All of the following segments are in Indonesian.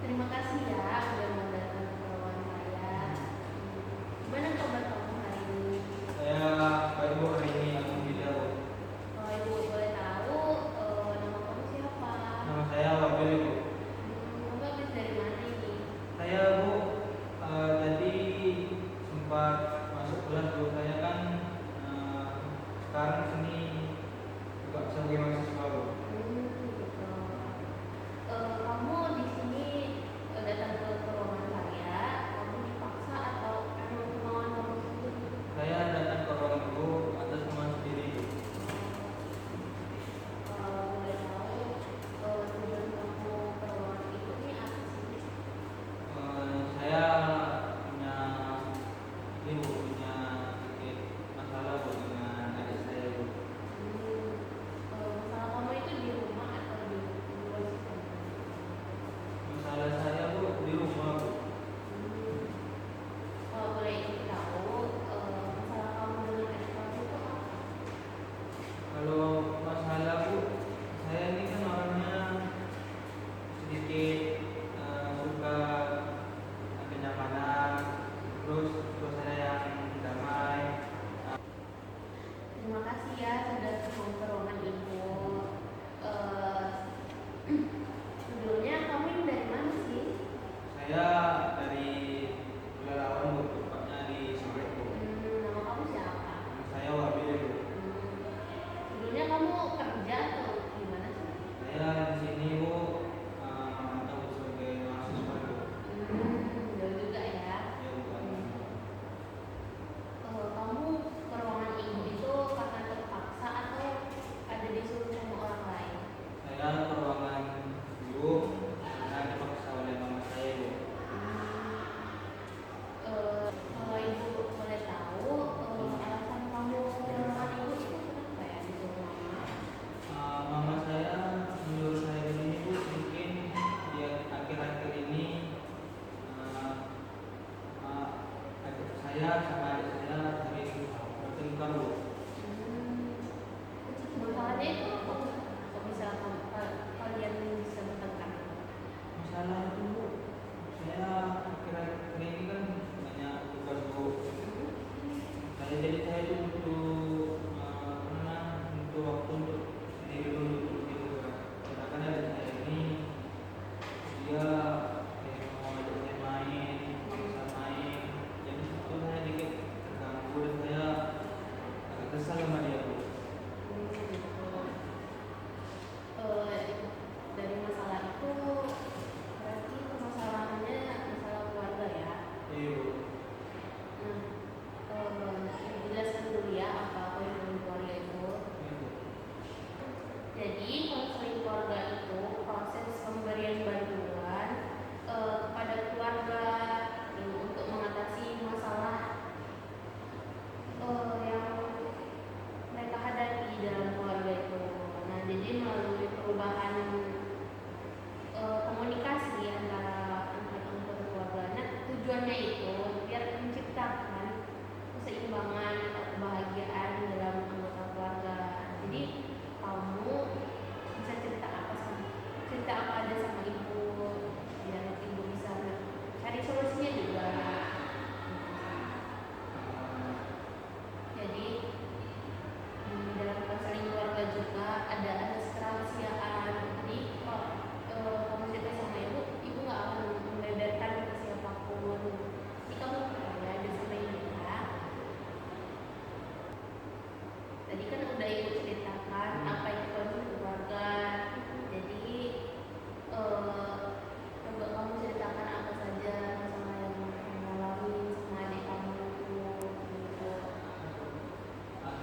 Terima kasih ya udah mau datang ke ruangan saya. Gimana kabar kamu hari ini? Saya baik Bu, hari ini aku tidak Bu. Kalau ibu boleh tahu, nama kamu siapa? Nama saya Wabil Bu. Kamu habis dari mana ini? Saya Bu tadi sempat masuk kelas Bu. Saya kan sekarang sini juga sebagai mahasiswa Bu. Gitu. Kamu di sini datang ke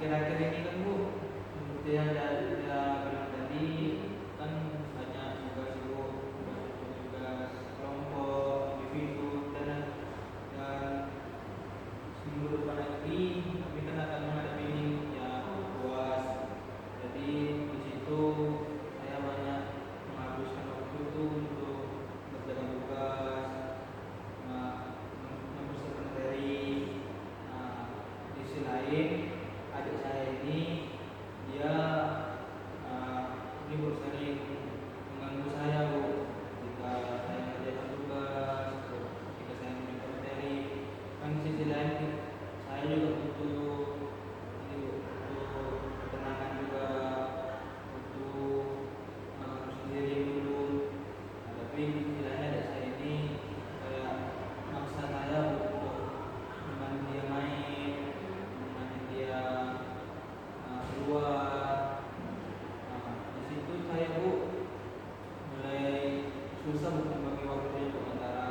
akhir-akhir ini kan Bu, seperti yang saya bilang tadi, kan banyak tugas kelompok, individu dan minggu depan lagi kami kan akan menghadapi ini ya UAS. Jadi di situ saya banyak menghabiskan waktu itu untuk mengerjakan tugas, mempersiapkan materi. Di sisi lain adik saya ini dia ini sering mengganggu saya Bu, jika saya mengerjakan tugas, jika saya mengerjakan materi. Kan di sisi lain saya juga butuh ini Bu, butuh ketenangan juga, butuh sendiri dulu. Tapi di sisi lain adik saya ini kayak maksa saya untuk menemani dia main, menemani dia keluar. Di situ saya Bu mulai susah untuk membagi waktunya Bu, antara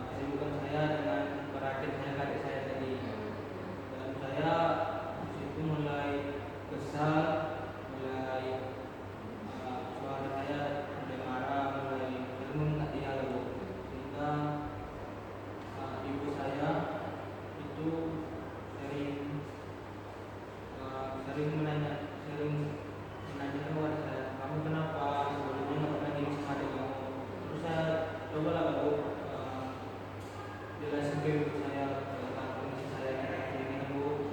kesibukan saya dengan perhatian saya ke adik saya tadi. Dan saya di situ mulai kesal, mulai suara saya mulai marah, mulai mengentak dia Bu, sehingga ibu saya itu sering menanyakan kepada saya, kamu kenapa sebelumnya nggak pernah gini sama adik kamu. Terus saya cobalah Bu jelasin ke ibu saya tentang kondisi saya akhir-akhir ini Bu.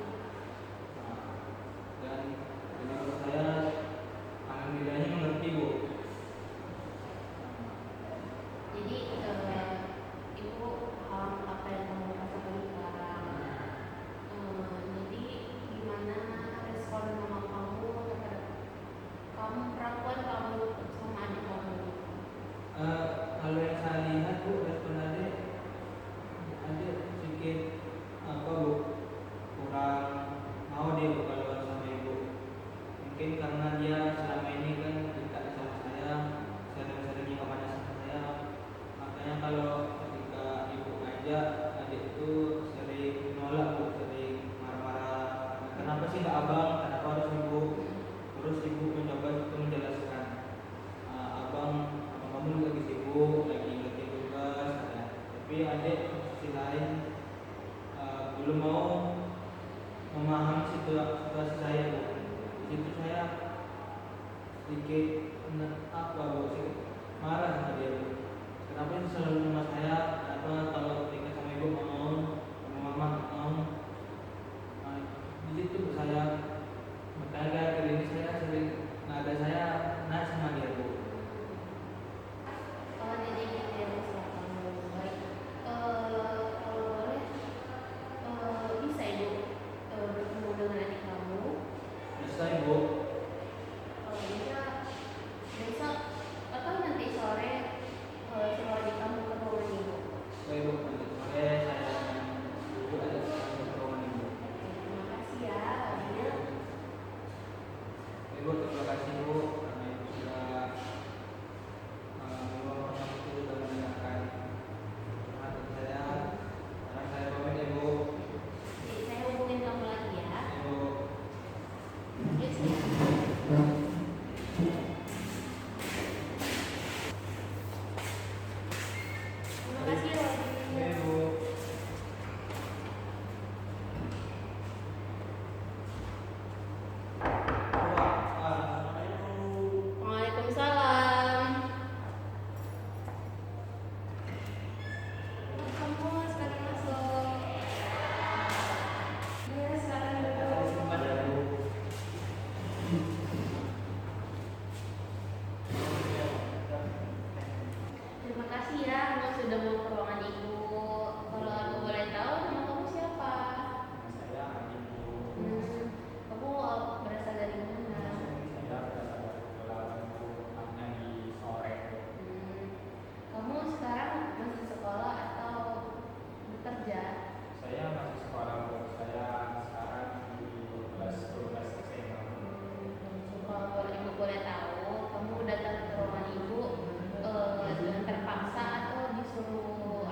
Dan ibu saya alhamdulillahnya mengerti Bu. Jadi ibu paham apa yang kamu rasakan sekarang. Jadi gimana respon mama kamu terhadap kamu, perlakuan kamu sama adik kamu? Kalau yang saya lihat Bu, respon adik sedikit Bu, kurang mau dia Bu kalau sama ibu. Mungkin karena dia selama ini kan dekat sama saya, sering-seringnya kemana sama saya. Makanya kalau ketika ibu ngajak, adik itu sering menolak Bu, sering marah-marah. Kenapa sih nggak abang? Kenapa harus ibu? Terus ibu mencoba untuk menjelaskan, abang kamu lagi sibuk, lagi ngerjain tugas. Tapi adik sisi lain belum mau memahami situasi saya Bu. Di situ saya sedikit sedikit marah sama dia Bu. Kenapa sih selalu sama saya? Kenapa kalau tinggal sama ibu mau, sama mama mau? Di situ Bu, saya akhir ini saya sering nada saya naik sama dia Bu. Kalau jadi gitu ya Mas, ya, kamu baik. Kalau boleh bisa ibu bertemu dengan adik kamu. Bisa Ibu. Kalau bisa besok atau nanti sore suruh adik kamu ke ruangan ibu. Saya Ibu, nanti sore saya Ibu ada keperluan Ibu. Terima kasih ya adiknya. Ibu, terima kasih Bu karena Ibu sudah meluangkan waktu dan mendengarkan curhatan saya. Sekarang saya pamit ya Bu. Jadi, saya hubungin kamu lagi ya. Ibu. Yes, ya. Terima kasih ya adiknya. Ibu. Waalaikumsalam. Kamu sekarang masuk. Ya, sekarang duduk. Terima kasih ya, kamu sudah mau ke ruangan ibu. Kalau aku boleh tahu, nama kamu siapa? Saya Ibu. Kamu berasal dari mana? Saya berasal dari Kepulauan Bu, tepatnya di sore. Kamu sekarang masih sekolah atau bekerja? Saya masih sekolah Bu. Saya sekarang di kelas 12 SMA. Kalau ibu boleh tahu, kamu datang ke ruangan ibu dengan terpaksa atau disuruh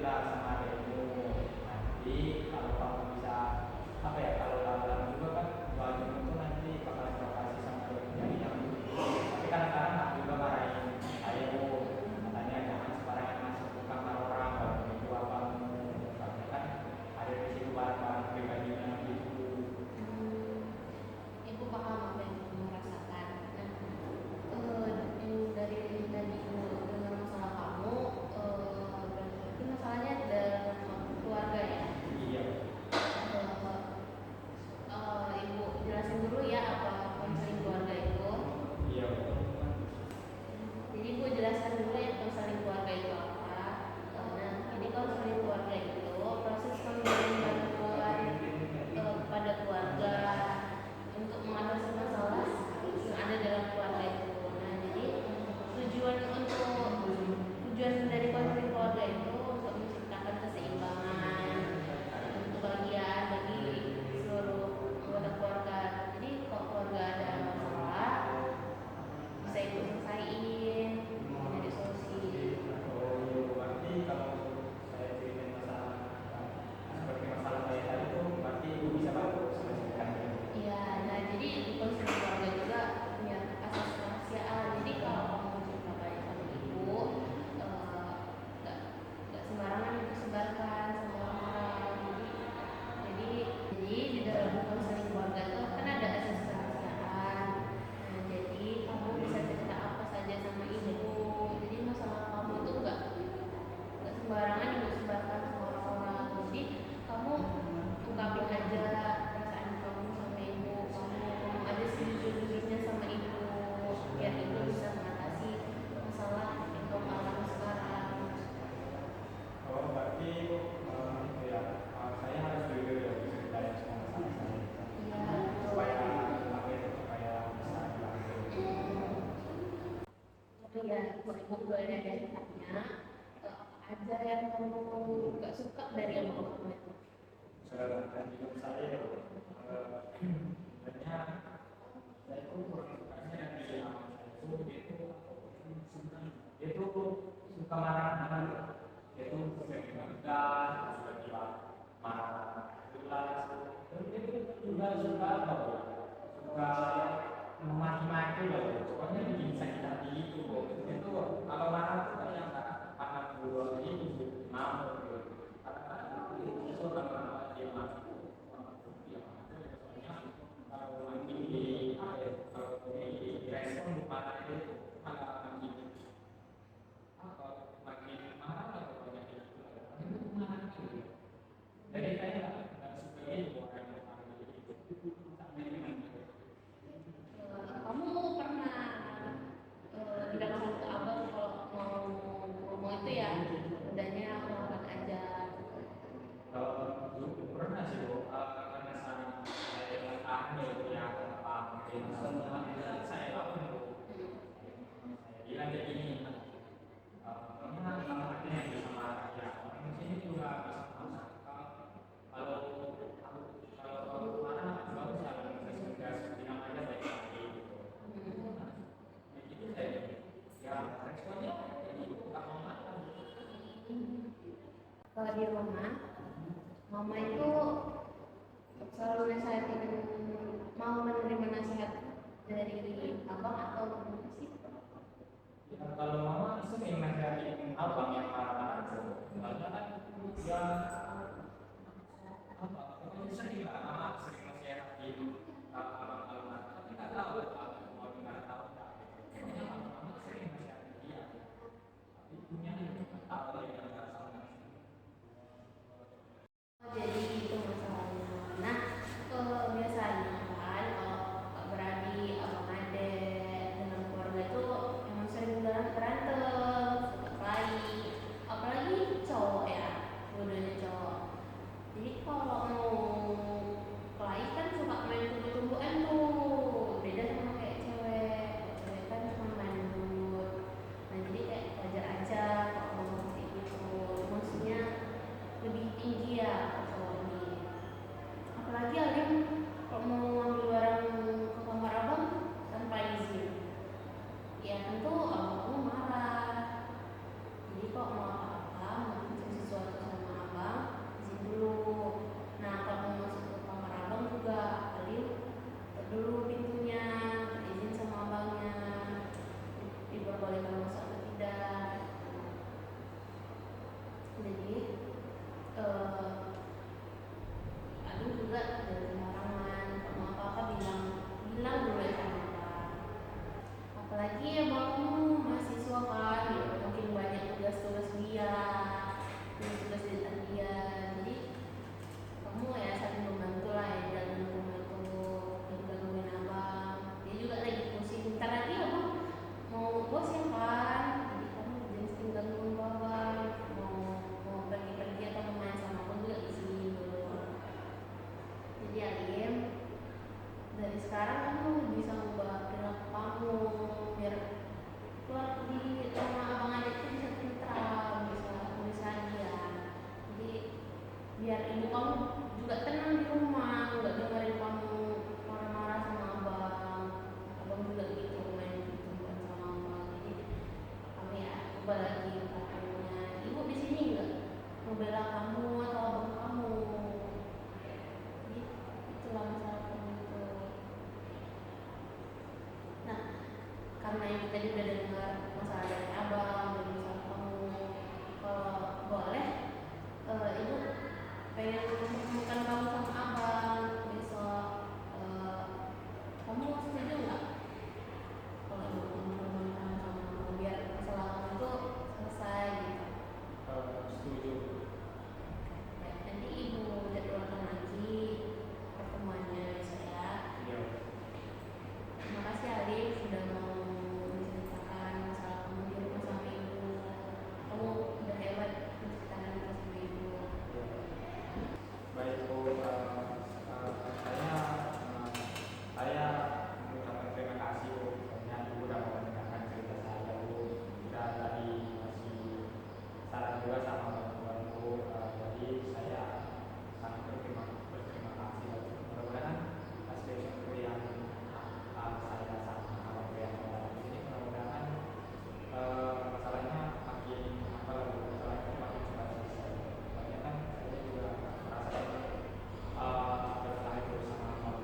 cerita sama adikmu. Nanti kalau kamu bisa apa ya, kalau lama juga kan wajib itu nanti bakal provokasi sama dari yang tapi kadang-kadang aku juga marahin saya katanya jangan sembarangan masuk ke kamar orang kalau begitu apa karena kan ada di situ barang-barang pribadinya gitu. Ibu paham apa yang ibu rasakan. Nah, yang dari tadi ibu dengar masalah kamu, berarti masalahnya dalam keluarga ya. Iya. Ibu jelasin dulu ya apa konseling keluarga itu. Iya. Jadi ibu jelaskan dulu ya konseling keluarga itu apa. Nah, ini konseling keluarga itu proses pemberian bantuan kepada keluarga untuk mengatasi masalah yang ada dalam keluarga itu. Nah, jadi tujuan dari konseling keluarga itu untuk menciptakan keseimbangan, kebahagiaan bagi seluruh anggota keluarga. Jadi kalau keluarga ada masalah bisa ibu selesaiin, jadi solusi. Oh iya, berarti kalau saya ceritain masalah seperti masalah saya tadi itu berarti ibu bisa bantu selesaikan. Iya, nah jadi di konseling keluarga juga punya asas kerahasiaan. Jadi kalau kamu cerita banyak sama ibu, nggak sembarangan ibu sebarkan sama orang-orang. Jadi di dalam konseling keluarga itu kan ada asas kerahasiaan. Nah, jadi kamu bisa cerita apa saja sama ibu. Jadi masalah kamu itu nggak sembarangan ibu sebarkan sama orang-orang. Jadi kamu ungkapin aja perasaan kamu sama ibu, kamu ngomong aja sejujur-jujurnya sama ibu, biar ibu bisa mengatasi masalah yang kamu alami sekarang. Oh berarti itu ya saya harus jujur ya ceritain semua masalah saya Iya, supaya apa itu supaya bisa dibantu. tapi ya ibu boleh dari tanya apa aja yang kamu nggak suka dari yang kamu itu. Dan hidup saya sebenarnya saya itu kurang sukanya di anak saya itu suka marah-marah, itu sering menekan, tiba-tiba marah jelas, dan itu juga suka apa ya, suka memaki-maki loh, pokoknya bikin sakit hati itu. Itu kalau marah tuh kayak nggak anak buah itu ngamuk gitu. Karena itu kalau dia marah kalau di respon marah itu agak gitu. Makin marah atau banyak itu marah gitu. Jadi saya nggak suka itu orang yang marah gitu. Sampai dengan gitu. Kamu pernah bilang sama ke abang kalau mau ngomong itu ya udahnya aku makan aja. Kalau dulu pernah sih Bu, karena saya tahan ya Bu ya apa mungkin saya lakukan Bu. Saya bilang kayak gini, kamu sama artinya bisa marah ya, orang sini juga bisa marah. Kalau kalau marah bagus ya, sudah bilang aja baik lagi gitu. Jadi saya ya responnya jadi nggak mau marah. Kalau di rumah, mama itu selalu nasihatin mau menerima nasihat dari abang atau gimana sih? Ya, kalau mama sering nasihatin abang yang marah-marah itu, karena kan ya apa? Pokoknya sering lah, mama sering nasihatin abang kalau marah, tapi nggak tahu abang mau gimana tahu nggak? Pokoknya mama sering nasihatin dia, tapi punya nggak tahu dia nggak sama. Jadi itu masalahnya. Nah, biasanya kan kalau Kak Berani, abang ade dengan keluarga itu emang sering berantem, suka kelahi. Apalagi cowok ya, dua-duanya cowok. biar ibu kamu juga tenang di rumah, nggak dengerin kamu marah-marah sama abang. Abang juga gitu main gitu sama abang. Jadi kami ya coba lagi katanya ibu di sini nggak membela kamu atau abang kamu. Jadi itulah masalah kamu itu. Nah, karena yang tadi udah dengar masalah dari abang dan masalah kamu, kalau boleh ibu pengen mempertemukan kamu sama abang besok. Kamu setuju nggak kalau ibu mempertemukan sama kamu biar masalah kamu itu selesai gitu? Setuju. Baik, nanti ibu jadwalkan lagi pertemuannya besok ya. Iya. Terima kasih Alif sudah mau menceritakan masalah kamu di rumah sama ibu. Kamu udah hebat menceritakan itu sama ibu. Baik Bu, saya mengucapkan terima kasih Bu, karena Ibu sudah mau mendengarkan cerita saya Bu, dan tadi masih saran juga sama teman-teman Bu, jadi saya sangat berterima kasih. Mudah-mudahan hasil itu yang saya sama abang yang ada di sini, mudah-mudahan masalahnya makin masalahnya makin cepat selesai. Soalnya kan saya juga merasa bertahan bersama abang.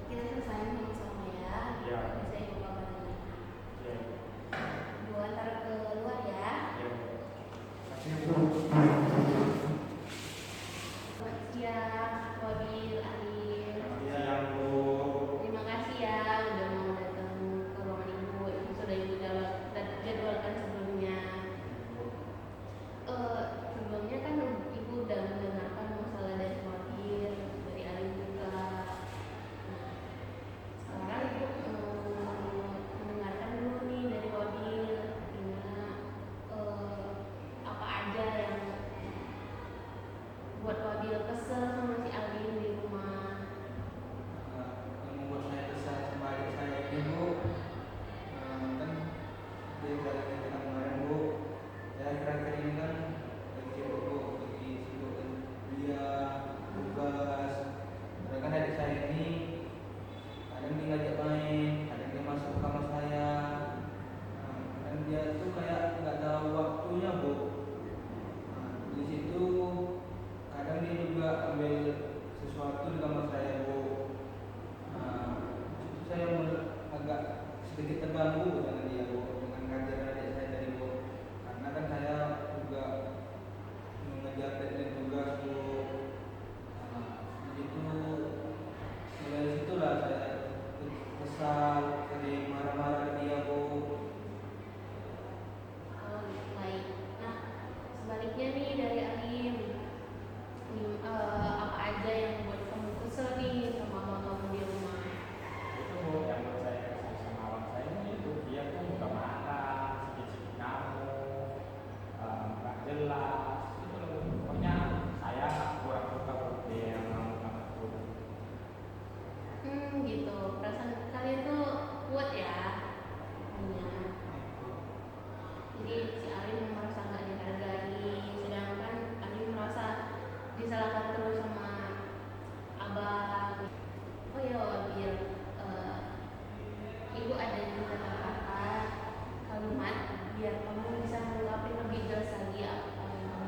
Kita selesai sama ya. Iya. Bisa ibu kabarin. Iya. Ibu antar keluar ya. Iya. Makasih Bu. Selamat siang, Wabil, Alif. Siang Bu. Terima kasih ya udah mau datang ke ruangan ibu. Itu sudah ibu jadwalkan sebelumnya. Sebelumnya kan ibu udah mendengarkan masalah dari Wabil, dari Alif juga. Nah, sekarang ibu mendengarkan dulu nih dari Wabil gimana apa aja yang buat Wabil kesel sama si Alvin di rumah. Yang membuat saya kesal sama adik saya ini Bu, kan dia dari kita kemarin Bu, saya akhir-akhir ini kan lagi sibuk Bu, lagi sibuk kan kuliah, tugas. Karena kan adik saya ini kadang dia ngajak main, kadang dia masuk ke kamar saya. Kadang dia tuh kayak nggak tahu waktunya Bu. Di situ kadang dia juga ambil sesuatu di kamar saya Bu. Itu saya agak sedikit terganggu dengan dia Bu, dengan ngajaran adik saya tadi Bu. Karena kan saya juga mengejar deadline tugas Bu. Di situ mulai situlah saya kesal, sering marah-marah ke dia Bu. Baik. Nah, sebaliknya nih dari Alim, apa aja yang buat kamu kesel nih sama abang kamu di rumah? Itu Bu, yang buat saya kesal sama abang saya itu dia tuh muka marah, sedikit ngamuk, nggak jelas. Itu loh, pokoknya saya kurang suka Bu dia yang ngamuk-ngamuk itu. Gitu. Perasaan kalian tuh kuat ya. Iya. Jadi si Alim merasa nggak dihargai, sedangkan Alim merasa disalahkan terus sama abang. Oh ya Wabil, ibu ada kata-kata kalimat biar kamu bisa mengungkapin lebih jelas lagi apa yang kamu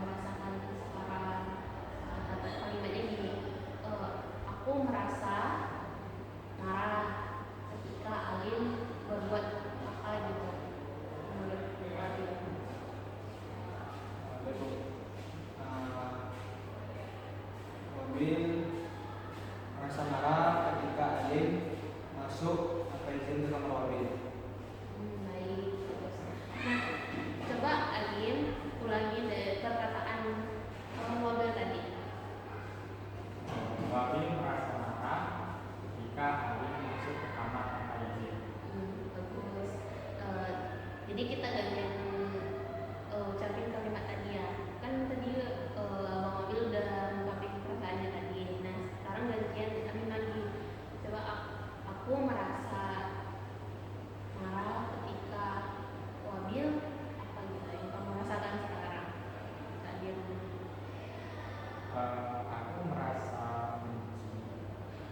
aku merasa benci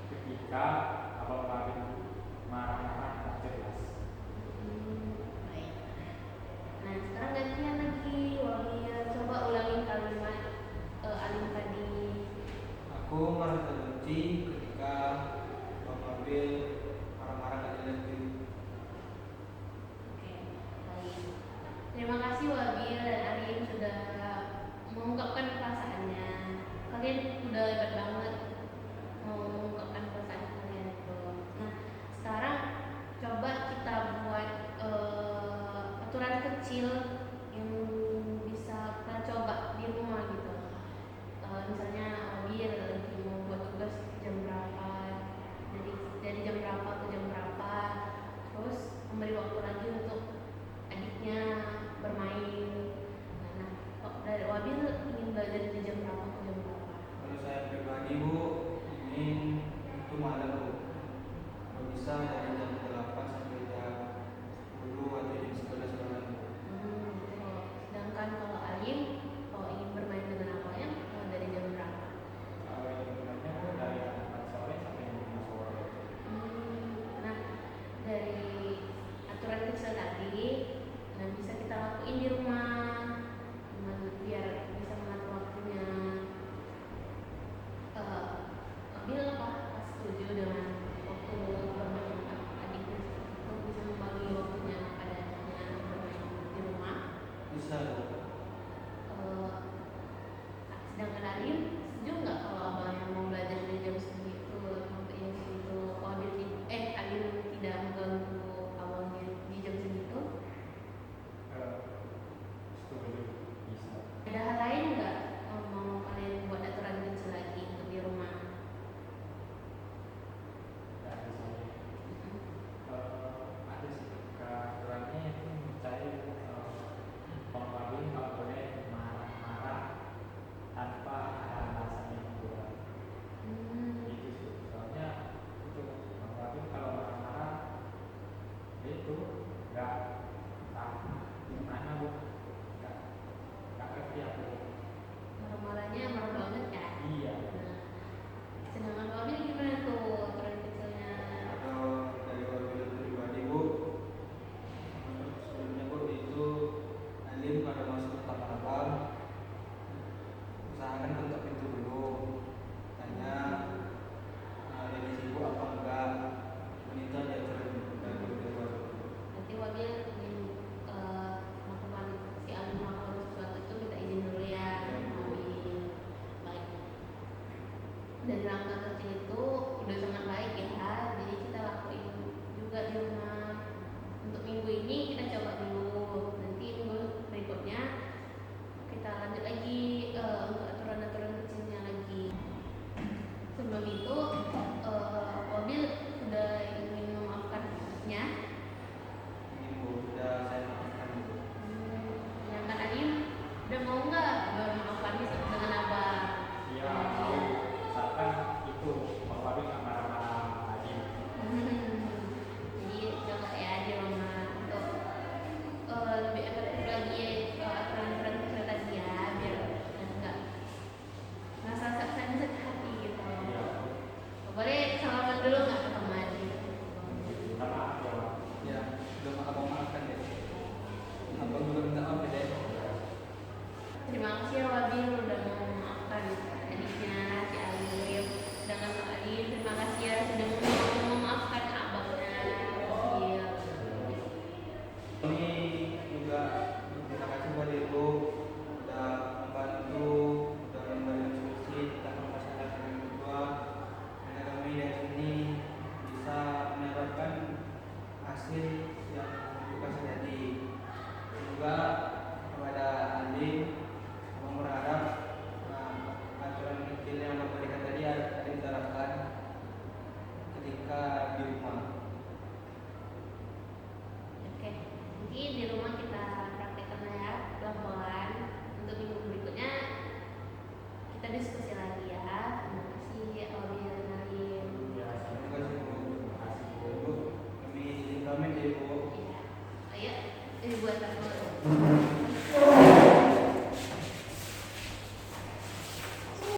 ketika abang Babin marah-marah tak jelas. Baik. Nah, sekarang gantian lagi. Wabil, coba ulangin kalimat Alim tadi. Aku merasa benci ketika Bang Abil marah-marah gak jelas gitu. Oke, baik. Terima kasih Wabil dan Alim sudah mengungkapkan perasaannya. Kalian udah hebat banget mengungkapkan perasaan kalian itu. Nah, sekarang coba kita buat aturan kecil yang bisa kita coba di rumah gitu. Misalnya Wabil lagi mau buat tugas jam berapa, dari jam berapa ke jam berapa, terus memberi waktu lagi untuk adiknya bermain. Nah, dari Wabil ingin belajar dari jam berapa ke jam berapa? Kalau saya pribadi Bu, ingin itu malam Bu. Kalau bisa dari jam 8 sampai jam 10 atau jam 11 malam Bu. Betul. Sedangkan kalau Alim, kalau ingin bermain dengan apanya, dari jam berapa? Kalau yang sebenarnya aku dari jam 4 sore sampai jam 5 sore. Nah, dari aturan kecil tadi, nah bisa kita lakuin di rumah, biar bisa mengatur waktunya. Abil apa setuju dengan waktu bermain adiknya itu bisa membagi waktunya pada adiknya bermain di rumah. Bisa Bu. Sedangkan Alim setuju nggak kalau abangnya mau belajar dari jam segitu sampai jam segitu? Oh, Alim tidak mengganggu abangnya di jam segitu. Setuju, bisa. Ada hal lain nggak mau kalian buat aturan kecil lagi untuk di rumah? Dari saya ada sih keaturannya itu saya Bang Babin kalau boleh marah-marah tanpa ada alasan yang kuat. Itu sih. Soalnya itu Bang Babin kalau marah-marah itu nggak gimana Bu, nggak ngerti aku. Marah-marahnya marah banget kan? Iya. Nah, sedangkan Wabil gimana tuh aturan kecilnya? Kalau dari Wabil pribadi Bu, sebelumnya Bu itu Alim pada masuk ke kamar abang, usahakan ketuk pintu dulu, tanya lagi sibuk apa enggak, itu aja aturan dari Wabil. Nanti Wabil ingin melakukan si Alim melakukan sesuatu itu minta izin dulu ya sama Wabil. Baik. Dan langkah kecil itu udah sangat baik ya. Jadi kita lakuin juga di rumah. Untuk minggu ini kita coba dulu. Nanti minggu berikutnya kita lanjut lagi untuk aturan-aturan kecilnya lagi. Sebelum itu Wabil sudah ingin memaafkan adiknya. Ini Bu, sudah saya maafkan Bu. Sedangkan Alim udah mau nggak memaafkan dengan abang? Iya, tahu. Misalkan itu Bang Babin nggak marah-marah lagi. Jadi coba ya di rumah untuk lebih efektif lagi aturan-aturan kecil tadi ya, biar nggak ngerasa sakit hati gitu. Iya. Boleh salaman dulu nggak ke teman? Minta maaf ya Bang. Ya, sudah abang maafkan deh. Abang juga minta maaf ya deh. Terima kasih ya Wabil udah mau memaafkan adiknya si Alim. Sedangkan Kak Alim terima kasih ya sudah mau memaafkan abangnya Wabil. Ini juga terima kasih buat Ibu sudah membantu, sudah memberi solusi tentang masalah kami berdua. Karena kami dari sini bisa mendapatkan hasil yang kita jadi. Semoga kepada Alim, kami berharap aturan kecil yang Bapak berikan tadi ada diterapkan ketika di rumah. Oke, nanti di rumah kita praktekkan ya pelan-pelan. Untuk minggu berikutnya kita diskusi